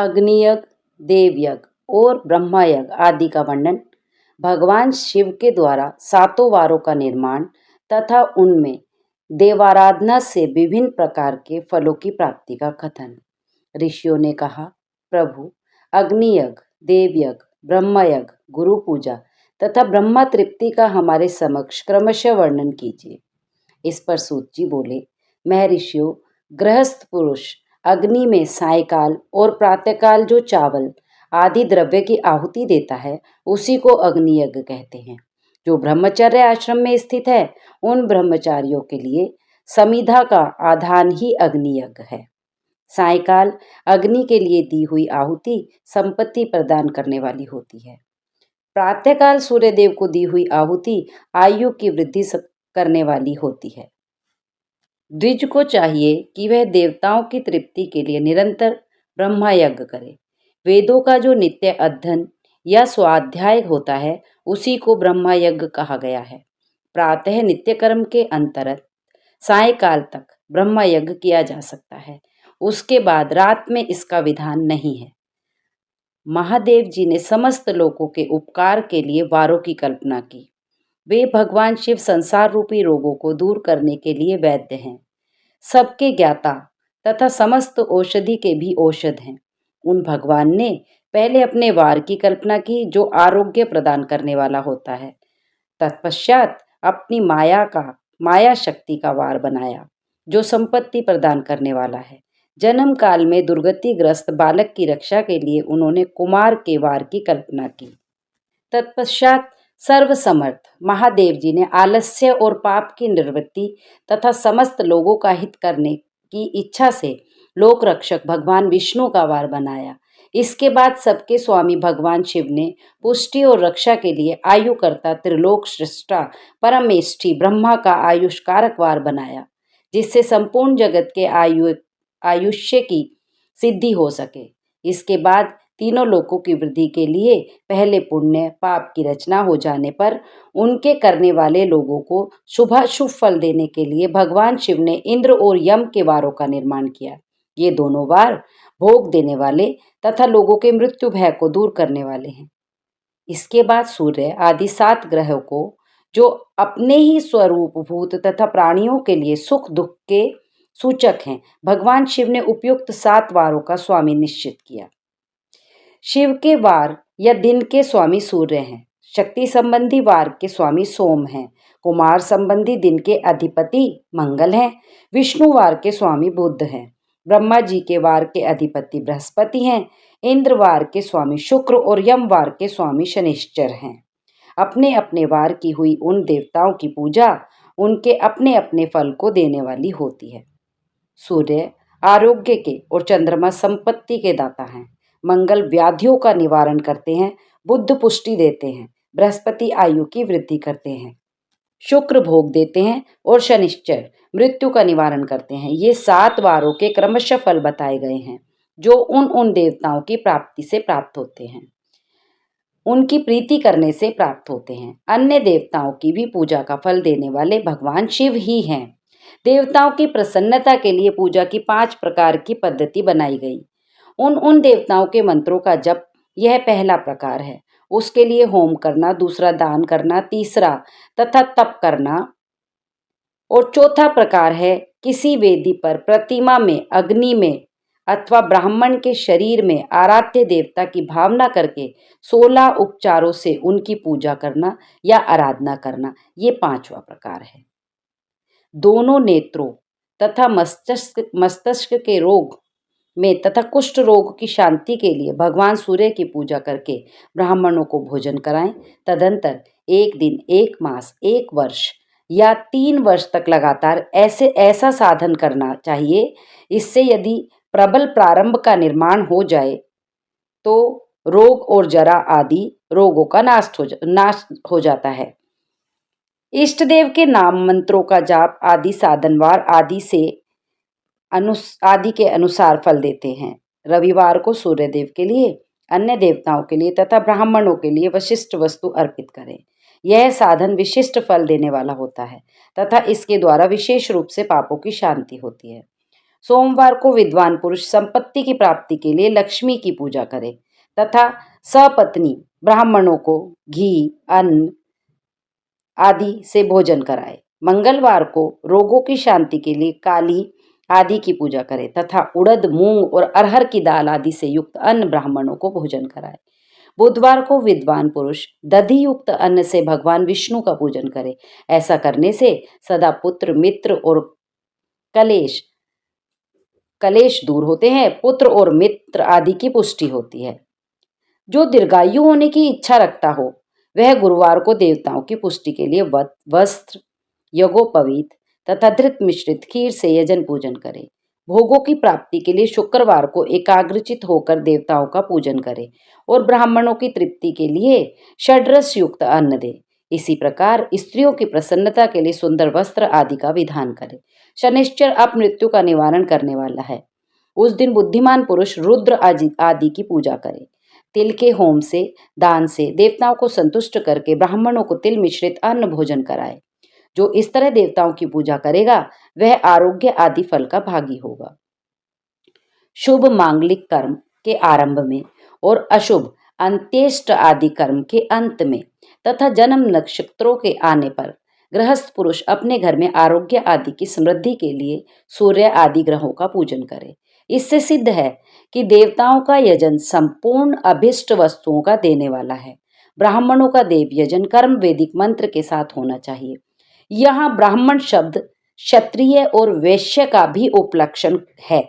अग्नियज्ञ, देवयज्ञ और ब्रह्मयज्ञ आदि का वर्णन, भगवान शिव के द्वारा सातों वारों का निर्माण तथा उनमें देवाराधना से विभिन्न प्रकार के फलों की प्राप्ति का कथन। ऋषियों ने कहा, प्रभु, अग्नियज्ञ, देवयज्ञ, ब्रह्मयज्ञ, गुरु पूजा तथा ब्रह्मा तृप्ति का हमारे समक्ष क्रमशः वर्णन कीजिए। इस पर सूत जी बोले, महर्षियों, गृहस्थ पुरुष अग्नि में सायकाल और प्रातःकाल जो चावल आदि द्रव्य की आहुति देता है उसी को अग्नि यज्ञ कहते हैं। जो ब्रह्मचर्य आश्रम में स्थित है उन ब्रह्मचारियों के लिए समिधा का आधान ही अग्नि यज्ञ है। सायकाल अग्नि के लिए दी हुई आहुति संपत्ति प्रदान करने वाली होती है। प्रातःकाल सूर्यदेव को दी हुई आहुति आयु की वृद्धि करने वाली होती है। द्विज को चाहिए कि वह देवताओं की तृप्ति के लिए निरंतर ब्रह्मा यज्ञ करे। वेदों का जो नित्य अध्ययन या स्वाध्याय होता है उसी को ब्रह्मा यज्ञ कहा गया है। प्रातः नित्य कर्म के अंतर्गत सायकाल तक ब्रह्मा यज्ञ किया जा सकता है, उसके बाद रात में इसका विधान नहीं है। महादेव जी ने समस्त लोगों के उपकार के लिए वारों की कल्पना की। वे भगवान शिव संसार रूपी रोगों को दूर करने के लिए वैद्य हैं, सबके ज्ञाता तथा समस्त औषधि के भी औषध हैं। उन भगवान ने पहले अपने वार की कल्पना की जो आरोग्य प्रदान करने वाला होता है। तत्पश्चात अपनी माया शक्ति का वार बनाया जो संपत्ति प्रदान करने वाला है। जन्म काल में दुर्गतिग्रस्त बालक की रक्षा के लिए उन्होंने कुमार के वार की कल्पना की। तत्पश्चात सर्वसमर्थ महादेव जी ने आलस्य और पाप की निवृत्ति तथा समस्त लोगों का हित करने की इच्छा से लोक रक्षक भगवान विष्णु का वार बनाया। इसके बाद सबके स्वामी भगवान शिव ने पुष्टि और रक्षा के लिए आयुकर्ता त्रिलोक सृष्टा परमेष्ठी ब्रह्मा का आयुष्कारक वार बनाया, जिससे संपूर्ण जगत के आयुष्य की सिद्धि हो सके। इसके बाद तीनों लोकों की वृद्धि के लिए पहले पुण्य पाप की रचना हो जाने पर उनके करने वाले लोगों को शुभाशुभ फल देने के लिए भगवान शिव ने इंद्र और यम के वारों का निर्माण किया। ये दोनों वार भोग देने वाले तथा लोगों के मृत्यु भय को दूर करने वाले हैं। इसके बाद सूर्य आदि 7 ग्रहों को जो अपने ही स्वरूप भूत तथा प्राणियों के लिए सुख दुख के सूचक हैं, भगवान शिव ने उपयुक्त 7 वारों का स्वामी निश्चित किया। शिव के वार या दिन के स्वामी सूर्य हैं, शक्ति संबंधी वार के स्वामी सोम हैं, कुमार संबंधी दिन के अधिपति मंगल हैं, विष्णु वार के स्वामी बुध हैं, ब्रह्मा जी के वार के अधिपति बृहस्पति हैं, इंद्र वार के स्वामी शुक्र और यम वार के स्वामी शनिश्चर हैं। अपने अपने वार की हुई उन देवताओं की पूजा उनके अपने अपने फल को देने वाली होती है। सूर्य आरोग्य के और चंद्रमा संपत्ति के दाता हैं, मंगल व्याधियों का निवारण करते हैं, बुध पुष्टि देते हैं, बृहस्पति आयु की वृद्धि करते हैं, शुक्र भोग देते हैं और शनिश्चर मृत्यु का निवारण करते हैं। ये 7 वारों के क्रमशः फल बताए गए हैं जो उन देवताओं की प्राप्ति से प्राप्त होते हैं, उनकी प्रीति करने से प्राप्त होते हैं। अन्य देवताओं की भी पूजा का फल देने वाले भगवान शिव ही हैं। देवताओं की प्रसन्नता के लिए पूजा की 5 प्रकार की पद्धति बनाई गई। उन देवताओं के मंत्रों का जप यह पहला प्रकार है। उसके लिए होम करना, दूसरा दान करना, तीसरा तथा तप करना और चौथा प्रकार है किसी वेदी पर प्रतिमा में, अग्नि में अथवा ब्राह्मण के शरीर में आराध्य देवता की भावना करके 16 उपचारों से उनकी पूजा करना या आराधना करना। ये 5वां प्रकार है। दोनों नेत्रों तथा मस्तिष्क के रोग में तथा कुष्ठ रोग की शांति के लिए भगवान सूर्य की पूजा करके ब्राह्मणों को भोजन कराएं। तदंतर 1 दिन, 1 मास, 1 वर्ष या 3 वर्ष तक लगातार ऐसा साधन करना चाहिए। इससे यदि प्रबल प्रारंभ का निर्माण हो जाए तो रोग और जरा आदि रोगों का नाश हो जाता है। इष्ट देव के नाम मंत्रों का जाप आदि साधनवार आदि के अनुसार फल देते हैं। रविवार को सूर्य देव के लिए, अन्य देवताओं के लिए तथा ब्राह्मणों के लिए विशिष्ट वस्तु अर्पित करें। यह साधन विशिष्ट फल देने वाला होता है तथा इसके द्वारा विशेष रूप से पापों की शांति होती है। सोमवार को विद्वान पुरुष संपत्ति की प्राप्ति के लिए लक्ष्मी की पूजा करे तथा सपत्नी ब्राह्मणों को घी, अन्न आदि से भोजन कराए। मंगलवार को रोगों की शांति के लिए काली आदि की पूजा करे तथा उड़द, मूंग और अरहर की दाल आदि से युक्त अन्न ब्राह्मणों को भोजन कराए। बुधवार को विद्वान पुरुष दधि युक्त अन्न से भगवान विष्णु का पूजन करे। ऐसा करने से सदा पुत्र, मित्र और कलेश कलेश दूर होते हैं। पुत्र और मित्र आदि की पुष्टि होती है। जो दीर्घायु होने की इच्छा रखता हो वह गुरुवार को देवताओं की पुष्टि के लिए वस्त्र, यज्ञोपवीत तथा धृत मिश्रित खीर से यजन पूजन करे। भोगों की प्राप्ति के लिए शुक्रवार को एकाग्रचित होकर देवताओं का पूजन करे और ब्राह्मणों की तृप्ति के लिए षड्रस युक्त अन्न दे। इसी प्रकार स्त्रियों की प्रसन्नता के लिए सुंदर वस्त्र आदि का विधान करे। शनिश्चर अपमृत्यु का निवारण करने वाला है। उस दिन बुद्धिमान पुरुष रुद्र आदि की पूजा करे। तिल के होम से, दान से देवताओं को संतुष्ट करके ब्राह्मणों को तिल मिश्रित अन्न भोजन कराए। जो इस तरह देवताओं की पूजा करेगा वह आरोग्य आदि फल का भागी होगा। शुभ मांगलिक कर्म के आरंभ में और अशुभ अंत्येष्ट आदि कर्म के अंत में तथा जन्म नक्षत्रों के आने पर गृहस्थ पुरुष अपने घर में आरोग्य आदि की समृद्धि के लिए सूर्य आदि ग्रहों का पूजन करे। इससे सिद्ध है कि देवताओं का यजन संपूर्ण अभिष्ट वस्तुओं का देने वाला है। ब्राह्मणों का देव यजन कर्म वैदिक मंत्र के साथ होना चाहिए। यहाँ ब्राह्मण शब्द क्षत्रिय और वैश्य का भी उपलक्षण है।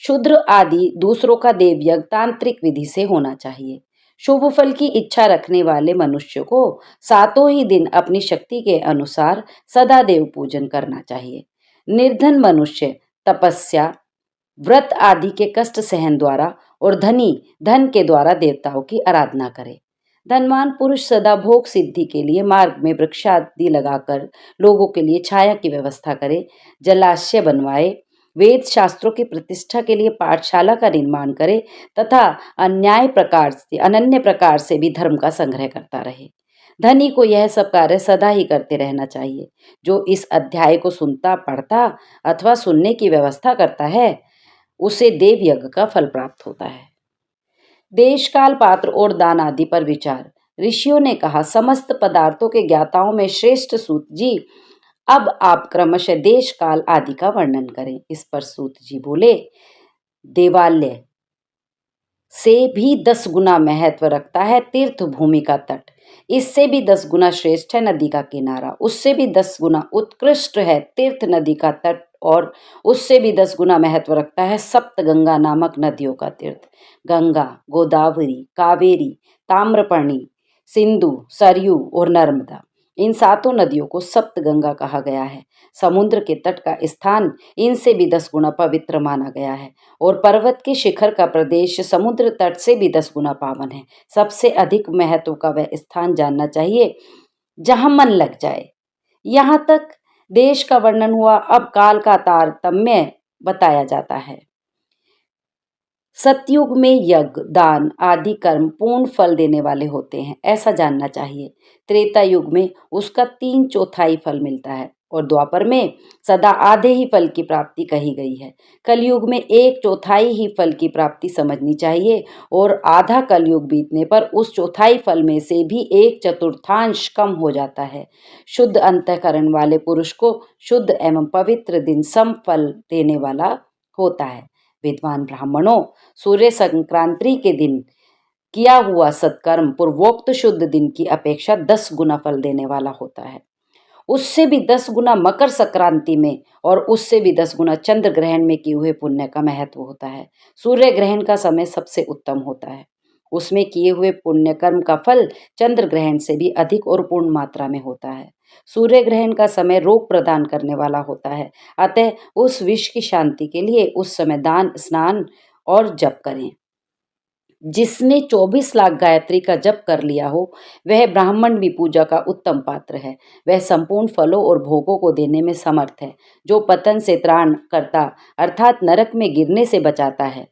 शूद्र आदि दूसरों का देवयज्ञ तांत्रिक विधि से होना चाहिए। शुभ फल की इच्छा रखने वाले मनुष्य को सातों ही दिन अपनी शक्ति के अनुसार सदा देव पूजन करना चाहिए। निर्धन मनुष्य तपस्या, व्रत आदि के कष्ट सहन द्वारा और धनी धन के द्वारा देवताओं की आराधना करे। धनवान पुरुष सदा भोग सिद्धि के लिए मार्ग में वृक्ष आदि लगाकर लोगों के लिए छाया की व्यवस्था करे, जलाशय बनवाए, वेद शास्त्रों की प्रतिष्ठा के लिए पाठशाला का निर्माण करे तथा अनन्य प्रकार से भी धर्म का संग्रह करता रहे। धनी को यह सब कार्य सदा ही करते रहना चाहिए। जो इस अध्याय को सुनता, पढ़ता अथवा सुनने की व्यवस्था करता है उसे देव यज्ञ का फल प्राप्त होता है। देश काल, पात्र और दान आदि पर विचार। ऋषियों ने कहा, समस्त पदार्थों के ज्ञाताओं में श्रेष्ठ सूत जी, अब आप क्रमशः देश काल आदि का वर्णन करें। इस पर सूत जी बोले, देवालय से भी 10 गुना महत्व रखता है तीर्थ भूमि का तट, इससे भी 10 गुना श्रेष्ठ है नदी का किनारा, उससे भी 10 गुना उत्कृष्ट है तीर्थ नदी का तट और उससे भी 10 गुना महत्व रखता है सप्त गंगा नामक नदियों का तीर्थ। गंगा, गोदावरी, कावेरी, ताम्रपर्णी, सिंधु, सरयू और नर्मदा, इन सातों नदियों को सप्त गंगा कहा गया है। समुद्र के तट का स्थान इनसे भी 10 गुना पवित्र माना गया है और पर्वत के शिखर का प्रदेश समुद्र तट से भी 10 गुना पावन है। सबसे अधिक महत्व का वह स्थान जानना चाहिए जहां मन लग जाए। यहाँ तक देश का वर्णन हुआ। अब काल का तारतम्य बताया जाता है। सतयुग में यज्ञ, दान आदि कर्म पूर्ण फल देने वाले होते हैं, ऐसा जानना चाहिए। त्रेता युग में उसका 3/4 फल मिलता है और द्वापर में सदा आधे ही फल की प्राप्ति कही गई है। कलयुग में 1/4 ही फल की प्राप्ति समझनी चाहिए और आधा कलयुग बीतने पर उस चौथाई फल में से भी 1/4 कम हो जाता है। शुद्ध अंतःकरण वाले पुरुष को शुद्ध एवं पवित्र दिन सम फल देने वाला होता है। विद्वान ब्राह्मणों, सूर्य संक्रांति के दिन किया हुआ सत्कर्म पूर्वोक्त शुद्ध दिन की अपेक्षा 10 गुना फल देने वाला होता है। उससे भी 10 गुना मकर संक्रांति में और उससे भी 10 गुना चंद्र ग्रहण में किए हुए पुण्य का महत्व होता है। सूर्य ग्रहण का समय सबसे उत्तम होता है। उसमें किए हुए पुण्य कर्म का फल चंद्र ग्रहण से भी अधिक और पूर्ण मात्रा में होता है। सूर्य ग्रहण का समय रोग प्रदान करने वाला होता है, अतः उस विष की शांति के लिए उस समय दान, स्नान और जप करें। जिसने 24 लाख गायत्री का जप कर लिया हो वह ब्राह्मण भी पूजा का उत्तम पात्र है। वह संपूर्ण फलों और भोगों को देने में समर्थ है। जो पतन से त्राण करता अर्थात नरक में गिरने से बचाता है,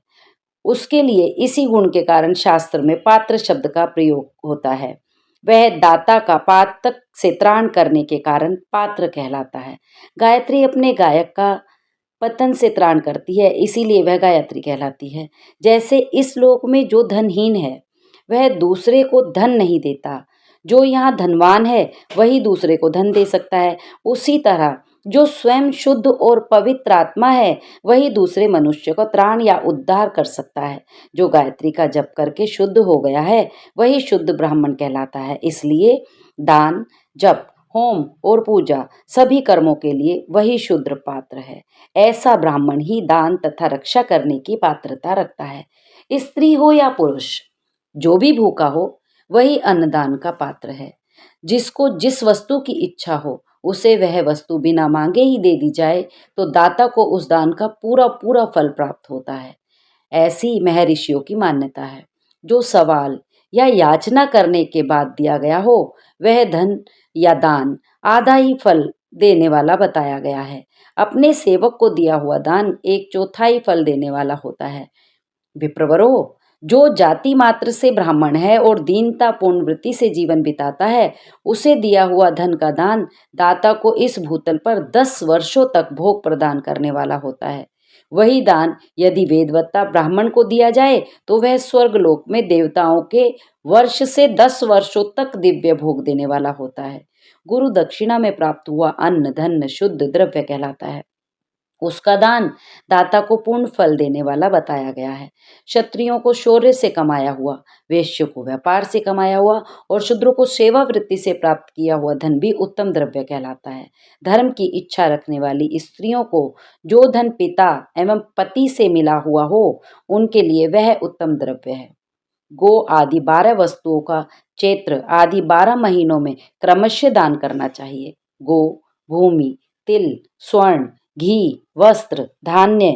उसके लिए इसी गुण के कारण शास्त्र में पात्र शब्द का प्रयोग होता है। वह दाता का पातक से त्राण करने के कारण पात्र कहलाता है। गायत्री अपने गायक का पतन से त्राण करती है, इसीलिए वह गायत्री कहलाती है। जैसे इस लोक में जो धनहीन है वह दूसरे को धन नहीं देता, जो यहाँ धनवान है वही दूसरे को धन दे सकता है, उसी तरह जो स्वयं शुद्ध और पवित्र आत्मा है वही दूसरे मनुष्य को त्राण या उद्धार कर सकता है। जो गायत्री का जप करके शुद्ध हो गया है वही शुद्ध ब्राह्मण कहलाता है। इसलिए दान, जप, होम और पूजा सभी कर्मों के लिए वही शुद्ध पात्र है। ऐसा ब्राह्मण ही दान तथा रक्षा करने की पात्रता रखता है। स्त्री हो या पुरुष, जो भी भूखा हो वही अन्नदान का पात्र है। जिसको जिस वस्तु की इच्छा हो उसे वह वस्तु बिना मांगे ही दे दी जाए तो दाता को उस दान का पूरा पूरा फल प्राप्त होता है। ऐसी महर्षियों की मान्यता है। जो सवाल या याचना करने के बाद दिया गया हो वह धन या दान आधा ही फल देने वाला बताया गया है। अपने सेवक को दिया हुआ दान 1/4 फल देने वाला होता है। विप्रवरो, जो जाति मात्र से ब्राह्मण है और दीनता पूर्ण वृत्ति से जीवन बिताता है, उसे दिया हुआ धन का दान दाता को इस भूतल पर 10 वर्षों तक भोग प्रदान करने वाला होता है। वही दान यदि वेदवत्ता ब्राह्मण को दिया जाए तो वह स्वर्गलोक में देवताओं के वर्ष से 10 वर्षों तक दिव्य भोग देने वाला होता है। गुरु दक्षिणा में प्राप्त हुआ अन्न धन शुद्ध द्रव्य कहलाता है। उसका दान दाता को पूर्ण फल देने वाला बताया गया है। क्षत्रियों को शौर्य से कमाया हुआ, वैश्य को व्यापार से कमाया हुआ और शूद्रों को सेवा वृत्ति से प्राप्त किया हुआ धन भी उत्तम द्रव्य कहलाता है। धर्म की इच्छा रखने वाली स्त्रियों को जो धन पिता एवं पति से मिला हुआ हो उनके लिए वह उत्तम द्रव्य है। गो आदि 12 वस्तुओं का चैत्र आदि 12 महीनों में क्रमशः दान करना चाहिए। गो, भूमि, तिल, स्वर्ण, घी, वस्त्र, धान्य,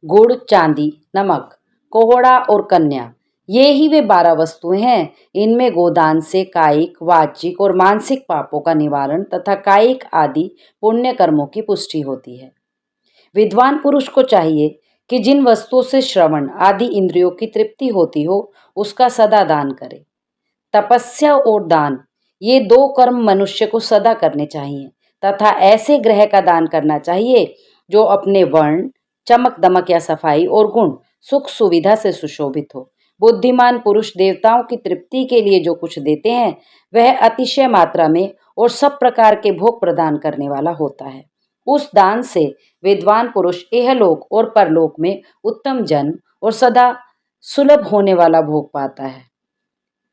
गुड़, चांदी, नमक, कोहड़ा और कन्या, ये ही वे 12 वस्तुएं हैं। इनमें गोदान से कायिक, वाचिक और मानसिक पापों का निवारण तथा कायिक आदि पुण्य कर्मों की पुष्टि होती है। विद्वान पुरुष को चाहिए कि जिन वस्तुओं से श्रवण आदि इंद्रियों की तृप्ति होती हो उसका सदा दान करे। तपस्या और दान, ये 2 कर्म मनुष्य को सदा करने चाहिए तथा ऐसे ग्रह का दान करना चाहिए जो अपने वर्ण, चमक दमक या सफाई और गुण, सुख सुविधा से सुशोभित हो। बुद्धिमान पुरुष देवताओं की तृप्ति के लिए जो कुछ देते हैं वह अतिशय मात्रा में और सब प्रकार के भोग प्रदान करने वाला होता है। उस दान से विद्वान पुरुष इहलोक और परलोक में उत्तम जन्म और सदा सुलभ होने वाला भोग पाता है।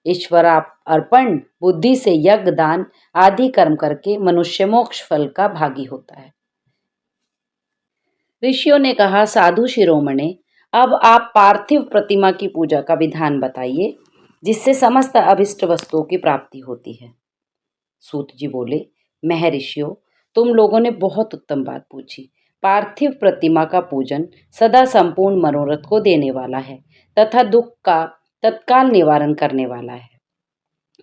ईश्वरार्पण बुद्धि से यज्ञ, दान आदि कर्म करके मनुष्य मोक्ष फल का भागी होता है। ऋषियों ने कहा, साधु शिरोमणे, अब आप पार्थिव प्रतिमा की पूजा का विधान बताइए जिससे समस्त अभिष्ट वस्तुओं की प्राप्ति होती है। सूत जी बोले, महर्षियों, तुम लोगों ने बहुत उत्तम बात पूछी। पार्थिव प्रतिमा का पूजन सदा संपूर्ण मनोरथ को देने वाला है तथा दुख का तत्काल निवारण करने वाला है।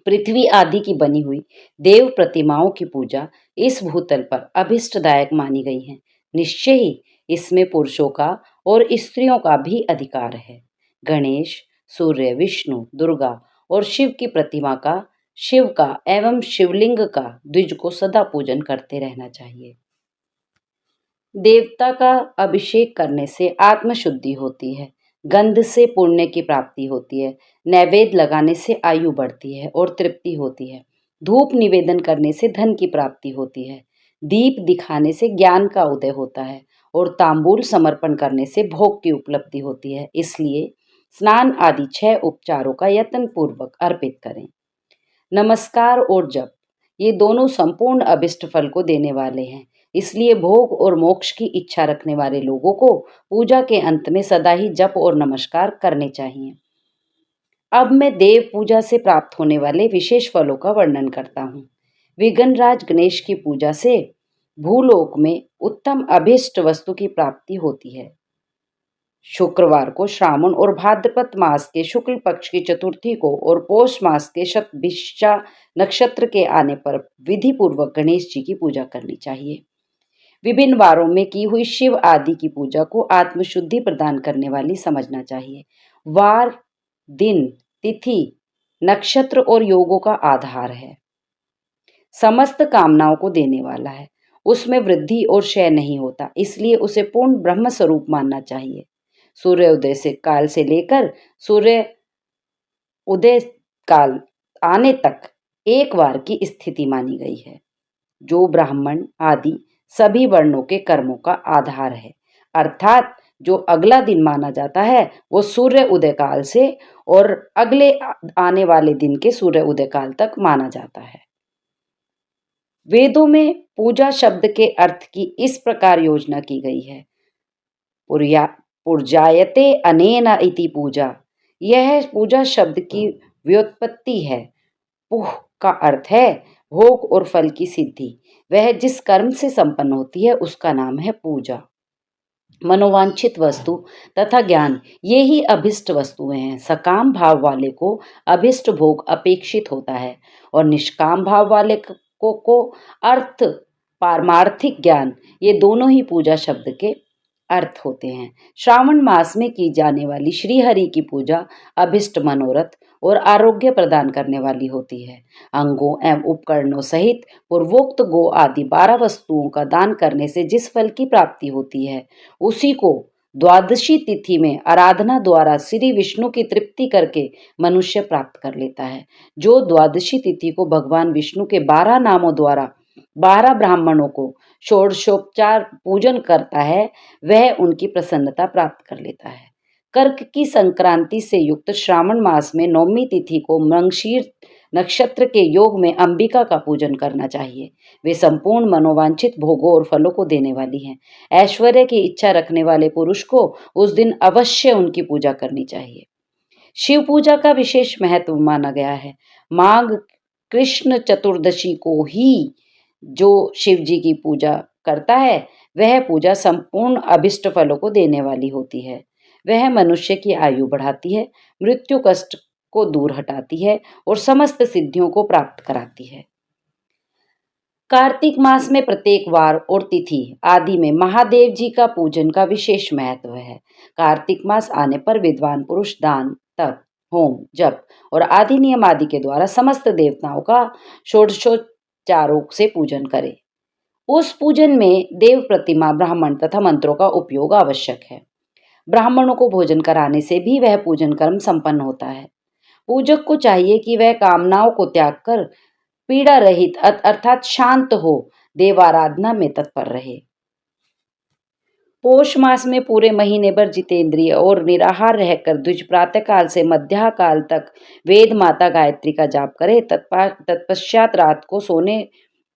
पृथ्वी आदि की बनी हुई देव प्रतिमाओं की पूजा इस भूतल पर अभिष्टदायक मानी गई है। निश्चय ही इसमें पुरुषों का और स्त्रियों का भी अधिकार है। गणेश, सूर्य, विष्णु, दुर्गा और शिव की प्रतिमा का, शिव का एवं शिवलिंग का द्विज को सदा पूजन करते रहना चाहिए। देवता का अभिषेक करने से आत्मशुद्धि होती है, गंध से पुण्य की प्राप्ति होती है, नैवेद्य लगाने से आयु बढ़ती है और तृप्ति होती है, धूप निवेदन करने से धन की प्राप्ति होती है, दीप दिखाने से ज्ञान का उदय होता है और तांबूल समर्पण करने से भोग की उपलब्धि होती है। इसलिए स्नान आदि 6 उपचारों का यत्न पूर्वक अर्पित करें। नमस्कार और जप, ये दोनों संपूर्ण अभिष्ट फल को देने वाले हैं। इसलिए भोग और मोक्ष की इच्छा रखने वाले लोगों को पूजा के अंत में सदा ही जप और नमस्कार करने चाहिए। अब मैं देव पूजा से प्राप्त होने वाले विशेष फलों का वर्णन करता हूँ। विघ्नराज गणेश की पूजा से भूलोक में उत्तम अभिष्ट वस्तु की प्राप्ति होती है। शुक्रवार को श्रावण और भाद्रपद मास के शुक्ल पक्ष की चतुर्थी को और पौष मास के शतभिषा नक्षत्र के आने पर विधि पूर्वक गणेश जी की पूजा करनी चाहिए। विभिन्न वारों में की हुई शिव आदि की पूजा को आत्मशुद्धि प्रदान करने वाली समझना चाहिए। वार, दिन, तिथि, नक्षत्र और योगों का आधार है, समस्त कामनाओं को देने वाला है उसमें वृद्धि और क्षय नहीं होता, इसलिए उसे पूर्ण ब्रह्म स्वरूप मानना चाहिए। सूर्योदय से काल से लेकर सूर्य उदय काल आने तक एक बार की स्थिति मानी गई है, जो ब्राह्मण आदि सभी वर्णों के कर्मों का आधार है। अर्थात जो अगला दिन माना जाता है वो सूर्य उदय काल से और अगले आने वाले दिन के सूर्य उदय काल तक माना जाता है। वेदों में पूजा शब्द के अर्थ की इस प्रकार योजना की गई है। पूर्जायते अनेन इति पूजा। यह पूजा शब्द की व्युत्पत्ति है। पुह का अर्थ है भोग और फल की सिद्धि। वह जिस कर्म से संपन्न होती है उसका नाम है पूजा। मनोवांछित वस्तु तथा ज्ञान ये ही अभिष्ट वस्तुएं हैं। सकाम भाव वाले को अभिष्ट भोग अपेक्षित होता है और निष्काम भाव वाले को अर्थ पारमार्थिक ज्ञान, ये दोनों ही पूजा शब्द के अर्थ होते हैं। श्रावण मास में की जाने वाली श्री हरि की पूजा अभिष्ट मनोरथ और आरोग्य प्रदान करने वाली होती है। अंगों एवं उपकरणों सहित पूर्वोक्त गो आदि 12 वस्तुओं का दान करने से जिस फल की प्राप्ति होती है उसी को द्वादशी तिथि में आराधना द्वारा श्री विष्णु की तृप्ति करके मनुष्य प्राप्त कर लेता है। जो द्वादशी तिथि को भगवान विष्णु के 12 नामों द्वारा 12 ब्राह्मणों को षोडशोपचार पूजन करता है वह उनकी प्रसन्नता प्राप्त कर लेता है। कर्क की संक्रांति से युक्त श्रावण मास में नवमी तिथि को मृगशीर नक्षत्र के योग में अंबिका का पूजन करना चाहिए। वे संपूर्ण मनोवांछित भोगों और फलों को देने वाली हैं। ऐश्वर्य की इच्छा रखने वाले पुरुष को उस दिन अवश्य उनकी पूजा करनी चाहिए। शिव पूजा का विशेष महत्व माना गया है। माघ कृष्ण चतुर्दशी को ही जो शिव जी की पूजा करता है वह पूजा संपूर्ण अभिष्ट फलों को देने वाली होती है। वह मनुष्य की आयु बढ़ाती है, मृत्यु कष्ट को दूर हटाती है और समस्त सिद्धियों को प्राप्त कराती है। कार्तिक मास में प्रत्येक वार और तिथि आदि में महादेव जी का पूजन का विशेष महत्व है। कार्तिक मास आने पर विद्वान पुरुष दान, तप, होम, जप और आदि नियम आदि के द्वारा समस्त देवताओं का षोडशोपचारों से पूजन करे। उस पूजन में देव प्रतिमा, ब्राह्मण तथा मंत्रों का उपयोग आवश्यक है। ब्राह्मणों को भोजन कराने से भी वह पूजन कर्म संपन्न होता है। पूजक को चाहिए कि वह कामनाओं को त्याग कर पीड़ा रहित अर्थात शांत हो देवाराधना में तत्पर रहे। पोष मास में पूरे महीने भर जितेंद्रिय और निराहार रहकर द्विज प्रातः काल से मध्याह्न काल तक वेद माता गायत्री का जाप करे। तत्पश्चात रात को सोने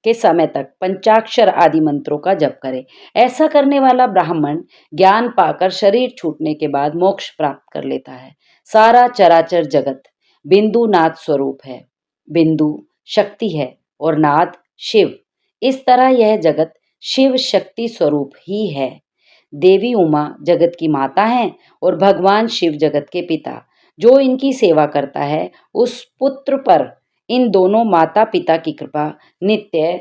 के समय तक पंचाक्षर आदि मंत्रों का जप करे। ऐसा करने वाला ब्राह्मण ज्ञान पाकर शरीर छूटने के बाद मोक्ष प्राप्त कर लेता है। सारा चराचर जगत बिंदु नाद स्वरूप है। बिंदु शक्ति है और नाद शिव। इस तरह यह जगत शिव शक्ति स्वरूप ही है। देवी उमा जगत की माता हैं और भगवान शिव जगत के पिता। जो इनकी सेवा करता है उस पुत्र पर इन दोनों माता पिता की कृपा नित्य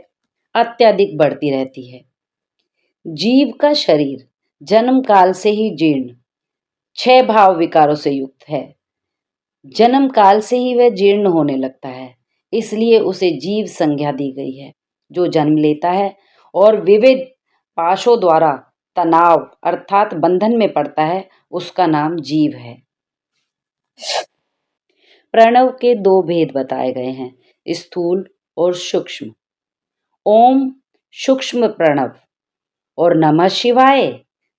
अत्यधिक बढ़ती रहती है। जीव का शरीर जन्म काल से ही जीर्ण 6 भाव विकारों से युक्त है। जन्म काल से ही वह जीर्ण होने लगता है, इसलिए उसे जीव संज्ञा दी गई है। जो जन्म लेता है और विविध पाशों द्वारा तनाव अर्थात बंधन में पड़ता है उसका नाम जीव है। प्रणव के 2 भेद बताए गए हैं, स्थूल और सूक्ष्म। ओम सूक्ष्म प्रणव और नमः शिवाय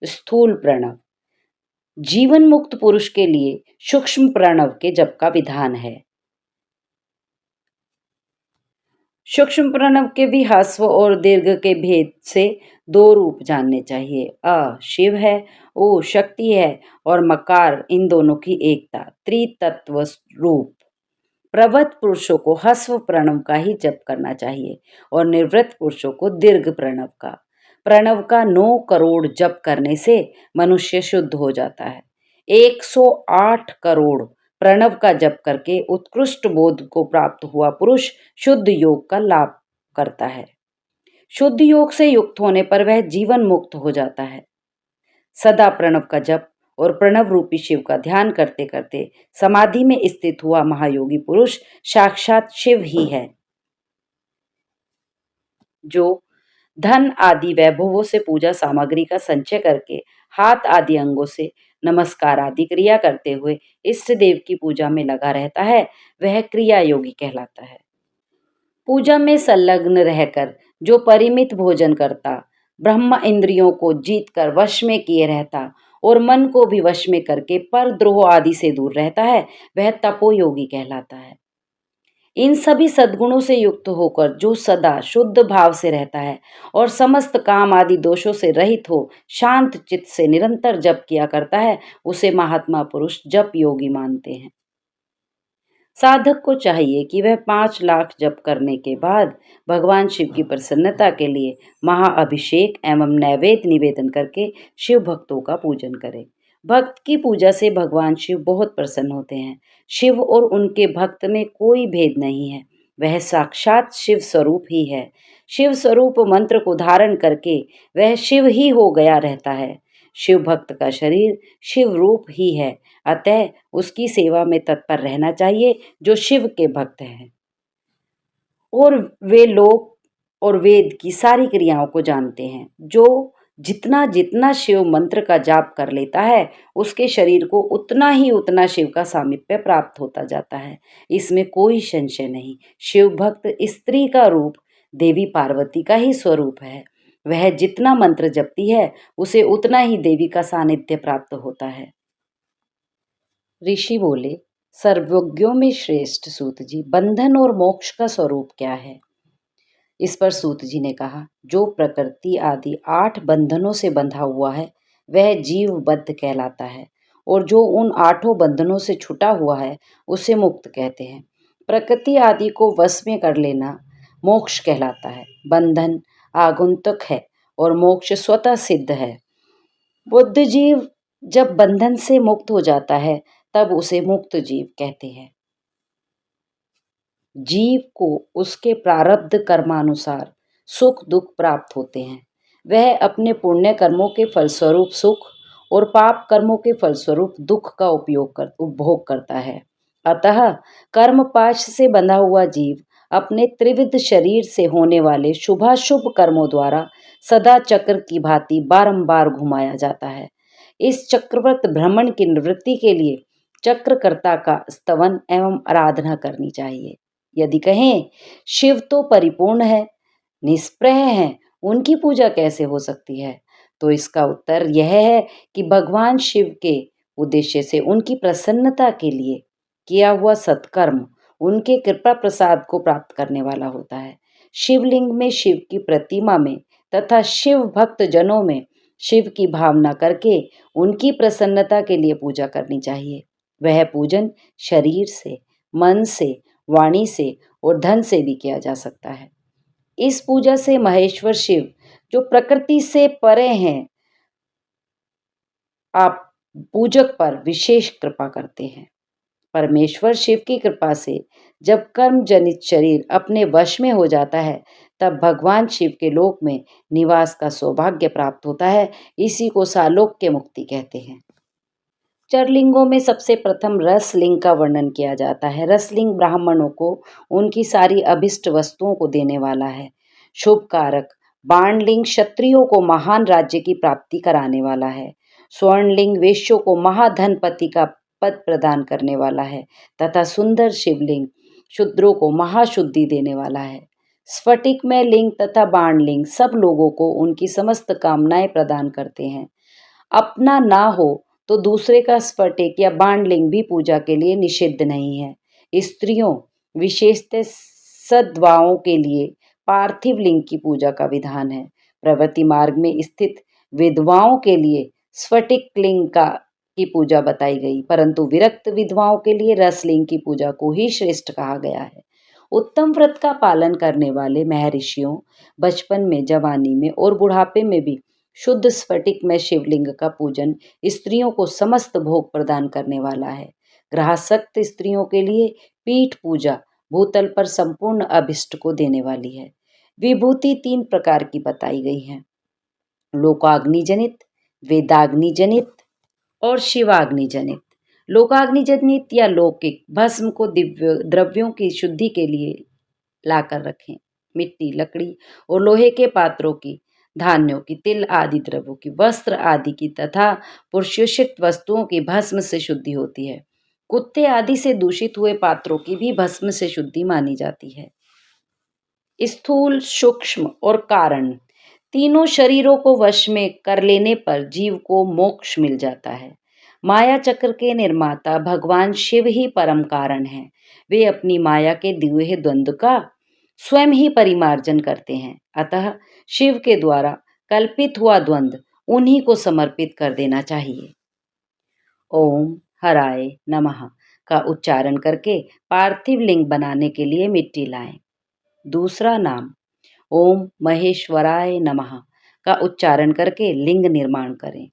स्थूल प्रणव। जीवन मुक्त पुरुष के लिए सूक्ष्म प्रणव के जप का विधान है। सूक्ष्म प्रणव के भी ह्रस्व और दीर्घ के भेद से 2 रूप जानने चाहिए। अ शिव है, ओ शक्ति है और मकार इन दोनों की एकता, त्रितत्व रूप। प्रवृत्त पुरुषों को ह्रस्व प्रणव का ही जप करना चाहिए और निवृत्त पुरुषों को दीर्घ प्रणव का। प्रणव का 9 करोड़ जप करने से मनुष्य शुद्ध हो जाता है। 108 करोड़ प्रणव का जप करके उत्कृष्ट बोध को प्राप्त हुआ पुरुष शुद्ध योग का लाभ करता है। शुद्ध योग से युक्त होने पर वह जीवन मुक्त हो जाता है। सदा प्रणव का जप और प्रणव रूपी शिव का ध्यान करते करते समाधि में स्थित हुआ महायोगी पुरुष साक्षात शिव ही है। जो धन आदि वैभवों से पूजा सामग्री का संचय करके हाथ आदि अंगों से नमस्कार आदि क्रिया करते हुए इष्ट देव की पूजा में लगा रहता है, वह क्रिया योगी कहलाता है। पूजा में संलग्न रहकर जो परिमित भोजन करता, ब्रह्म इंद्रियों को जीत कर वश में किए रहता और मन को भी वश में करके परद्रोह आदि से दूर रहता है, वह तपोयोगी कहलाता है। इन सभी सद्गुणों से युक्त होकर जो सदा शुद्ध भाव से रहता है और समस्त काम आदि दोषों से रहित हो शांत चित्त से निरंतर जप किया करता है, उसे महात्मा पुरुष जप योगी मानते हैं। साधक को चाहिए कि वह 5 लाख जप करने के बाद भगवान शिव की प्रसन्नता के लिए महाअभिषेक एवं नैवेद्य निवेदन करके शिव भक्तों का पूजन करे। भक्त की पूजा से भगवान शिव बहुत प्रसन्न होते हैं। शिव और उनके भक्त में कोई भेद नहीं है, वह साक्षात शिव स्वरूप ही है। शिव स्वरूप मंत्र को धारण करके वह शिव ही हो गया रहता है। शिव भक्त का शरीर शिव रूप ही है, अतः उसकी सेवा में तत्पर रहना चाहिए जो शिव के भक्त हैं और वे लोक और वेद की सारी क्रियाओं को जानते हैं। जो जितना जितना शिव मंत्र का जाप कर लेता है, उसके शरीर को उतना शिव का सामीप्य प्राप्त होता जाता है, इसमें कोई संशय नहीं। शिव भक्त स्त्री का रूप देवी पार्वती का ही स्वरूप है। वह जितना मंत्र जपती है, उसे उतना ही देवी का सानिध्य प्राप्त होता है। ऋषि बोले, सर्वज्ञों में श्रेष्ठ सूत जी, बंधन और मोक्ष का स्वरूप क्या है? इस पर सूत जी ने कहा, जो प्रकृति आदि 8 बंधनों से बंधा हुआ है, वह जीवबद्ध कहलाता है और जो उन 8 बंधनों से छूटा हुआ है, उसे मुक्त कहते हैं। प्रकृति आदि को वश में कर लेना मोक्ष कहलाता है। बंधन आगंतुक है और मोक्ष स्वतः सिद्ध है। बुद्ध जीव जब बंधन से मुक्त हो जाता है, तब उसे मुक्त जीव कहते हैं। जीव को उसके प्रारब्ध कर्मानुसार सुख दुख प्राप्त होते हैं। वह अपने पुण्य कर्मों के फलस्वरूप सुख और पाप कर्मों के फलस्वरूप दुख का उपभोग करता है। अतः कर्म पाश से बंधा हुआ जीव अपने त्रिविध शरीर से होने वाले शुभाशुभ कर्मों द्वारा सदा चक्र की भांति बारंबार घुमाया जाता है। इस चक्रवत भ्रमण की निवृत्ति के लिए चक्रकर्ता का स्तवन एवं आराधना करनी चाहिए। यदि कहें शिव तो परिपूर्ण है, निष्प्रह है, उनकी पूजा कैसे हो सकती है, तो इसका उत्तर यह है कि भगवान शिव के उद्देश्य से उनकी प्रसन्नता के लिए किया हुआ सत्कर्म उनके कृपा प्रसाद को प्राप्त करने वाला होता है। शिवलिंग में शिव की प्रतिमा में तथा शिव भक्त जनों में शिव की भावना करके उनकी प्रसन्नता के लिए पूजा करनी चाहिए। वह पूजन शरीर से, मन से, वाणी से और धन से भी किया जा सकता है। इस पूजा से महेश्वर शिव जो प्रकृति से परे हैं, आप पूजक पर विशेष कृपा करते हैं। परमेश्वर शिव की कृपा से जब कर्म जनित शरीर अपने वश में हो जाता है, तब भगवान शिव के लोक में निवास का सौभाग्य प्राप्त होता है। इसी को सालोक्य मुक्ति कहते हैं। चरलिंगों में सबसे प्रथम रसलिंग का वर्णन किया जाता है। रसलिंग ब्राह्मणों को उनकी सारी अभिष्ट वस्तुओं को देने वाला है। शुभ कारक बाणलिंग क्षत्रियों को महान राज्य की प्राप्ति कराने वाला है। स्वर्णलिंग वेश्यों को महाधनपति का पद प्रदान करने वाला है तथा सुंदर शिवलिंग शूद्रों को महाशुद्धि देने वाला है। स्फटिक में लिंग तथा बाणलिंग सब लोगों को उनकी समस्त कामनाएं प्रदान करते हैं। अपना ना हो तो दूसरे का स्फटिक या बाणलिंग भी पूजा के लिए निषिद्ध नहीं है। स्त्रियों विशेषतः सद्भावों के लिए पार्थिव लिंग की पूजा का विधान है। प्रवृत्ति मार्ग में स्थित विधवाओं के लिए स्फटिक लिंग की पूजा बताई गई, परंतु विरक्त विधवाओं के लिए रसलिंग की पूजा को ही श्रेष्ठ कहा गया है। उत्तम व्रत का पालन करने वाले महर्षियों बचपन में, जवानी में और बुढ़ापे में भी शुद्ध स्फटिक में शिवलिंग का पूजन स्त्रियों को समस्त भोग प्रदान करने वाला है। ग्रहासक्त स्त्रियों के लिए पीठ पूजा भूतल पर संपूर्ण अभिष्ट को देने वाली है। विभूति 3 प्रकार की बताई गई है, लोकाग्नि जनित, वेदाग्नि जनित और शिवाग्नि जनित। लोकाग्नि जनित या लौकिक भस्म को दिव्य द्रव्यों की शुद्धि के लिए लाकर रखें। मिट्टी, लकड़ी और लोहे के पात्रों की, धान्यों की, तिल आदि द्रव्यों की, वस्त्र आदि की तथा पुरुषोचित वस्तुओं की भस्म से शुद्धि होती है। कुत्ते आदि से दूषित हुए पात्रों की भी भस्म से शुद्धि मानी जाती है। स्थूल, सूक्ष्म और कारण, तीनों शरीरों को वश में कर लेने पर जीव को मोक्ष मिल जाता है। माया चक्र के निर्माता भगवान शिव ही परम कारण हैं। वे अपनी माया के दिए हुए द्वंद्व का स्वयं ही परिमार्जन करते हैं। अतः शिव के द्वारा कल्पित हुआ द्वंद्व उन्हीं को समर्पित कर देना चाहिए। ओम हराय नमः का उच्चारण करके पार्थिव लिंग बनाने के लिए मिट्टी लाएं। दूसरा नाम ओम महेश्वराय नमः का उच्चारण करके लिंग निर्माण करें।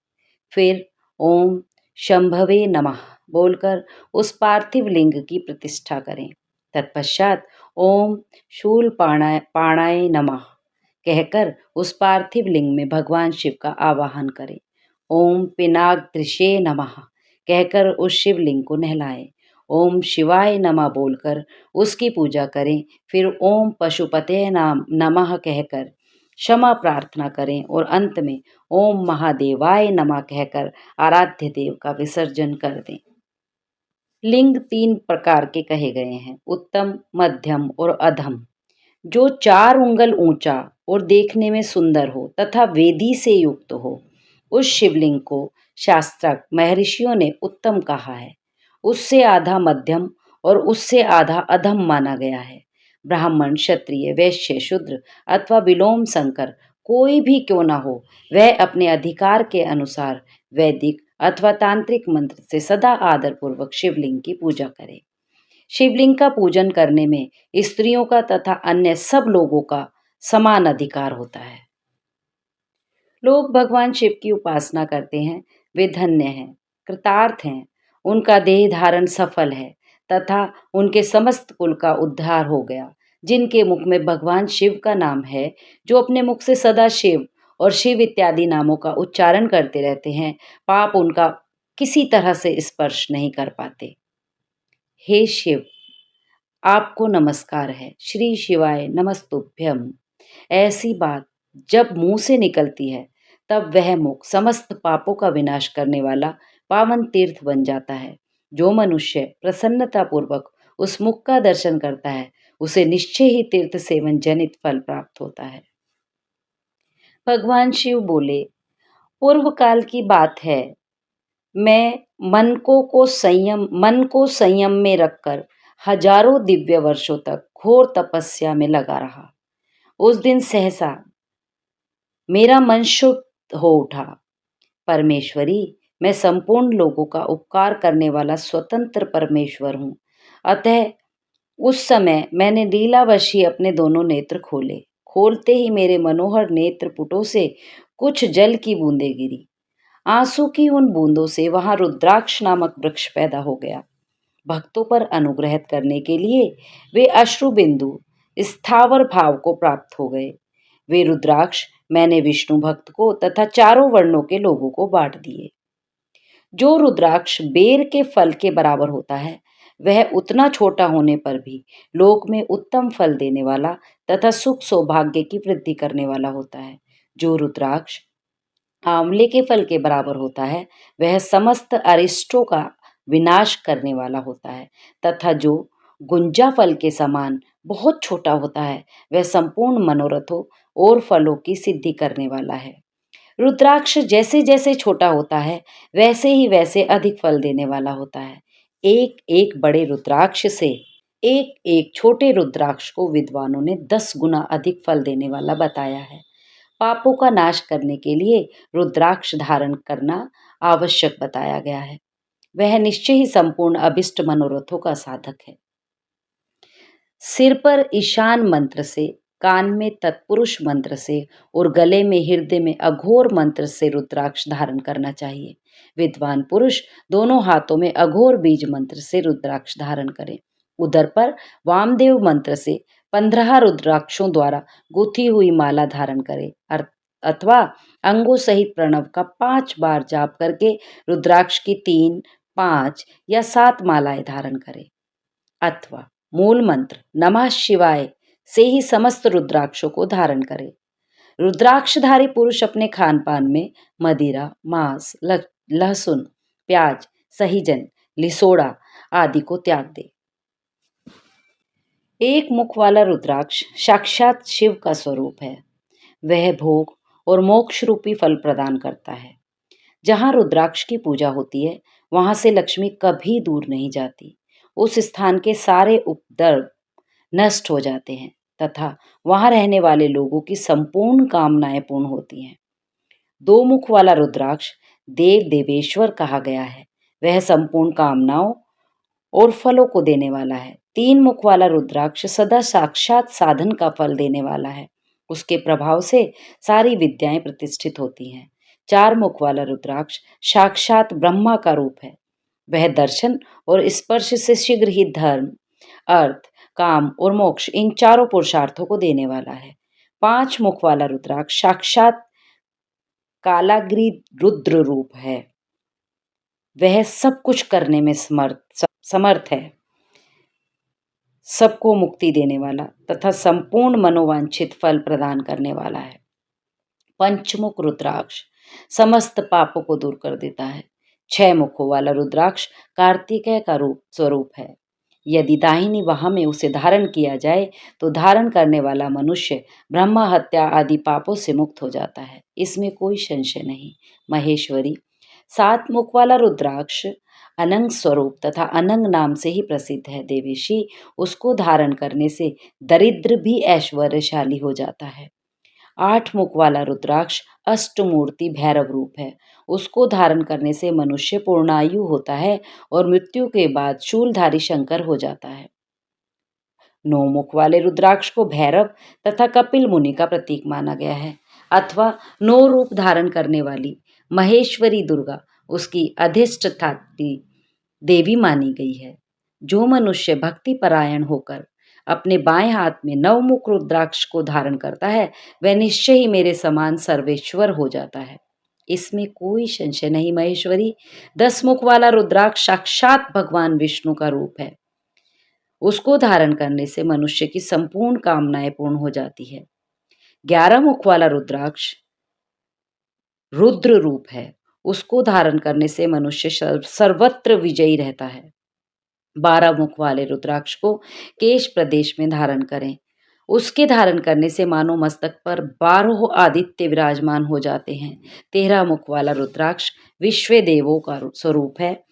फिर ओम शंभवे नमः बोलकर उस पार्थिव लिंग की प्रतिष्ठा करें। तत्पश्चात ओम शूलपाणाय नमः कहकर उस पार्थिव लिंग में भगवान शिव का आवाहन करें। ओम पिनाकदृशे नमः कहकर उस शिवलिंग को नहलाएं। ओम शिवाय नमः बोलकर उसकी पूजा करें। फिर ओम पशुपते नमः कहकर क्षमा प्रार्थना करें और अंत में ओम महादेवाय नमः कहकर आराध्य देव का विसर्जन कर दें। लिंग 3 प्रकार के कहे गए हैं, उत्तम, मध्यम और अधम। जो 4 उंगल ऊंचा और देखने में सुंदर हो तथा वेदी से युक्त हो, उस शिवलिंग को शास्त्रज्ञ महर्षियों ने उत्तम कहा है। उससे आधा मध्यम और उससे आधा अधम माना गया है। ब्राह्मण, क्षत्रिय, वैश्य, शूद्र अथवा विलोम संकर कोई भी क्यों न हो, वह अपने अधिकार के अनुसार वैदिक अथवा तांत्रिक मंत्र से सदा आदर पूर्वक शिवलिंग की पूजा करे। शिवलिंग का पूजन करने में स्त्रियों का तथा अन्य सब लोगों का समान अधिकार होता है। लोग भगवान शिव की उपासना करते हैं, वे धन्य हैं, कृतार्थ हैं, उनका देह धारण सफल है तथा उनके समस्त कुल का उद्धार हो गया। जिनके मुख में भगवान शिव का नाम है, जो अपने मुख से सदा शिव और शिव इत्यादि नामों का उच्चारण करते रहते हैं, पाप उनका किसी तरह से स्पर्श नहीं कर पाते। हे शिव, आपको नमस्कार है। श्री शिवाय नमस्तुभ्यम। ऐसी बात जब मुंह से निकलती है, तब वह मुख समस्त पापों का विनाश करने वाला पावन तीर्थ बन जाता है। जो मनुष्य प्रसन्नता पूर्वक उस मुख का दर्शन करता है, उसे निश्चय ही तीर्थ सेवन जनित फल प्राप्त होता है। भगवान शिव बोले, पूर्व काल की बात है, मैं मन को संयम में रखकर हजारों दिव्य वर्षों तक घोर तपस्या में लगा रहा। उस दिन सहसा मेरा मन शुद्ध हो उठा। परमेश्वरी, मैं संपूर्ण लोगों का उपकार करने वाला स्वतंत्र परमेश्वर हूँ। अतः उस समय मैंने लीलावशी अपने दोनों नेत्र खोले। खोलते ही मेरे मनोहर नेत्र पुटों से कुछ जल की बूंदें गिरी। आंसू की उन बूंदों से वहां रुद्राक्ष नामक वृक्ष पैदा हो गया। भक्तों पर अनुग्रह करने के लिए वे अश्रु बिंदु स्थावर भाव को प्राप्त हो गए। वे रुद्राक्ष मैंने विष्णु भक्त को तथा चारों वर्णों के लोगों को बांट दिए। जो रुद्राक्ष बेर के फल के बराबर होता है, वह उतना छोटा होने पर भी लोक में उत्तम फल देने वाला तथा सुख सौभाग्य की वृद्धि करने वाला होता है। जो रुद्राक्ष आंवले के फल के बराबर होता है, वह समस्त अरिष्टों का विनाश करने वाला होता है तथा जो गुंजा फल के समान बहुत छोटा होता है, वह संपूर्ण मनोरथों और फलों की सिद्धि करने वाला है। रुद्राक्ष जैसे जैसे छोटा होता है, वैसे ही वैसे अधिक फल देने वाला होता है। एक एक बड़े रुद्राक्ष से एक एक छोटे रुद्राक्ष को विद्वानों ने 10 गुना अधिक फल देने वाला बताया है। पापों का नाश करने के लिए रुद्राक्ष धारण करना आवश्यक बताया गया है। वह निश्चय ही संपूर्ण अभिष्ट मनोरथों का साधक है। सिर पर ईशान मंत्र से, कान में तत्पुरुष मंत्र से और गले में हृदय में अघोर मंत्र से रुद्राक्ष धारण करना चाहिए। विद्वान पुरुष दोनों हाथों में अघोर बीज मंत्र से रुद्राक्ष धारण करें। उदर पर वामदेव मंत्र से 15 रुद्राक्षों द्वारा गुथी हुई माला धारण करें अथवा अंगों सहित प्रणव का 5 बार जाप करके रुद्राक्ष की 3, 5 या 7 मालाएं धारण करें। अथवा मूल मंत्र नमः शिवाय से ही समस्त रुद्राक्षों को धारण करे। रुद्राक्षधारी पुरुष अपने खान पान में मदिरा, मांस, लहसुन, प्याज, सहीजन, लिसोड़ा आदि को त्याग दे। एक मुख वाला रुद्राक्ष साक्षात शिव का स्वरूप है। वह भोग और मोक्ष रूपी फल प्रदान करता है। जहाँ रुद्राक्ष की पूजा होती है, वहां से लक्ष्मी कभी दूर नहीं जाती। उस स्थान के सारे उपद्रव नष्ट हो जाते हैं तथा वहां रहने वाले लोगों की संपूर्ण कामनाएं पूर्ण होती हैं। दो मुख वाला रुद्राक्ष देव देवेश्वर कहा गया है। वह संपूर्ण कामनाओं और फलों को देने वाला है। तीन मुख वाला रुद्राक्ष सदा साक्षात साधन का फल देने वाला है। उसके प्रभाव से सारी विद्याएं प्रतिष्ठित होती हैं। चार मुख वाला रुद्राक्ष साक्षात ब्रह्मा का रूप है। वह दर्शन और स्पर्श से शीघ्र ही धर्म, अर्थ, काम और मोक्ष इन चारों पुरुषार्थों को देने वाला है। पांच मुख वाला रुद्राक्ष साक्षात कालाग्नि रुद्र रूप है। वह सब कुछ करने में समर्थ है, सबको मुक्ति देने वाला तथा संपूर्ण मनोवांछित फल प्रदान करने वाला है। पंचमुख रुद्राक्ष समस्त पापों को दूर कर देता है। छह मुखों वाला रुद्राक्ष कार्तिकेय का स्वरूप है। यदि दाहिनी बाह में उसे धारण किया जाए तो धारण करने वाला मनुष्य ब्रह्म हत्या आदि पापों से मुक्त हो जाता है। इसमें कोई संशय नहीं। महेश्वरी सात मुख वाला रुद्राक्ष अनंग स्वरूप तथा अनंग नाम से ही प्रसिद्ध है। देवेशी, उसको धारण करने से दरिद्र भी ऐश्वर्यशाली हो जाता है। आठ मुख वाला रुद्राक्ष अष्टमूर्ति भैरव रूप है। उसको धारण करने से मनुष्य पूर्णायु होता है और मृत्यु के बाद शूलधारी शंकर हो जाता है। नौ मुख वाले रुद्राक्ष को भैरव तथा कपिल मुनि का प्रतीक माना गया है अथवा नौ रूप धारण करने वाली महेश्वरी दुर्गा उसकी अधिष्ठात्री देवी मानी गई है। जो मनुष्य भक्ति परायण होकर अपने बाएं हाथ में नवमुख रुद्राक्ष को धारण करता है, वह निश्चय ही मेरे समान सर्वेश्वर हो जाता है। इसमें कोई संशय नहीं। महेश्वरी 10 मुख वाला रुद्राक्ष साक्षात भगवान विष्णु का रूप है। उसको धारण करने से मनुष्य की संपूर्ण कामनाएं पूर्ण हो जाती है। 11 मुख वाला रुद्राक्ष रुद्र रूप है। उसको धारण करने से मनुष्य सर्वत्र विजयी रहता है। 12 मुख वाले रुद्राक्ष को केश प्रदेश में धारण करें। उसके धारण करने से मानो मस्तक पर 12 आदित्य विराजमान हो जाते हैं। 13 मुख वाला रुद्राक्ष विश्व देवों का स्वरूप है।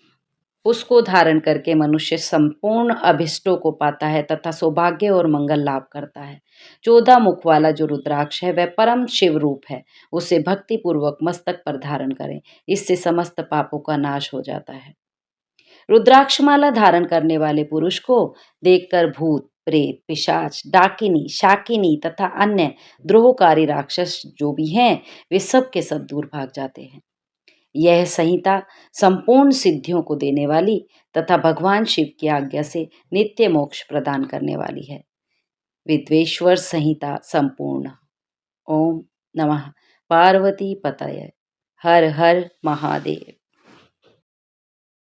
उसको धारण करके मनुष्य संपूर्ण अभिष्टों को पाता है तथा सौभाग्य और मंगल लाभ करता है। 14 मुख वाला जो रुद्राक्ष है वह परम शिव रूप है। उसे भक्ति पूर्वक मस्तक पर धारण करें। इससे समस्त पापों का नाश हो जाता है। रुद्राक्षमाला धारण करने वाले पुरुष को देखकर भूत, प्रेत, पिशाच, डाकिनी, शाकिनी तथा अन्य द्रोहकारी राक्षस जो भी हैं, वे सब के सब दूर भाग जाते हैं। यह संहिता संपूर्ण सिद्धियों को देने वाली तथा भगवान शिव की आज्ञा से नित्य मोक्ष प्रदान करने वाली है। विद्वेश्वर संहिता संपूर्ण। ओम नमः पार्वती पतये। हर हर महादेव।